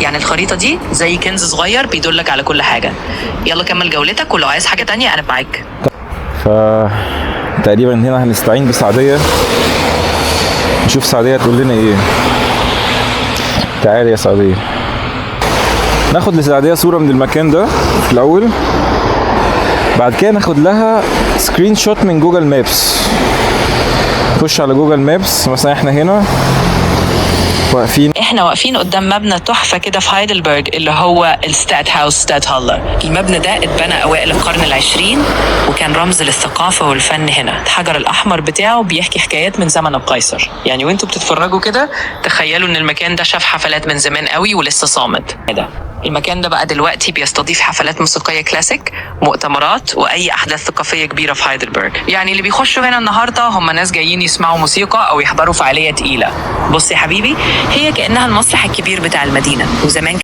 يعني الخريطة دي زي كنز صغير بيدلك على كل حاجة. يلا كمل جولتك، ولو عايز حاجة تانية أنا معاك. تقريبا هنا هنستعين بسعدية، نشوف سعدية تقول لنا ايه. تعالي يا سعدية، ناخد لسعدية صورة من المكان ده في الأول، بعد كده ناخد لها سكرين شوت من جوجل مابس. نخش على جوجل مابس مثلا، احنا هنا واقفين قدام مبنى تحفة كده في هايدلبرغ اللي هو الستات هاوس ستات هالر. المبنى ده اتبنى اوائل القرن العشرين وكان رمز للثقافة والفن هنا. الحجر الاحمر بتاعه بيحكي حكايات من زمن القيصر. يعني وانتوا بتتفرجوا كده تخيلوا ان المكان ده شاف حفلات من زمان قوي ولسه صامد. المكان ده بقى دلوقتي بيستضيف حفلات موسيقية كلاسيك، مؤتمرات، واي احداث ثقافية كبيرة في هايدلبرغ. يعني اللي بيخشوا هنا النهاردة هم ناس جايين يسمعوا موسيقى او يحضروا فعالية تقيلة. بص يا حبيبي، هي كأنها المسرح الكبير بتاع المدينة، وزمان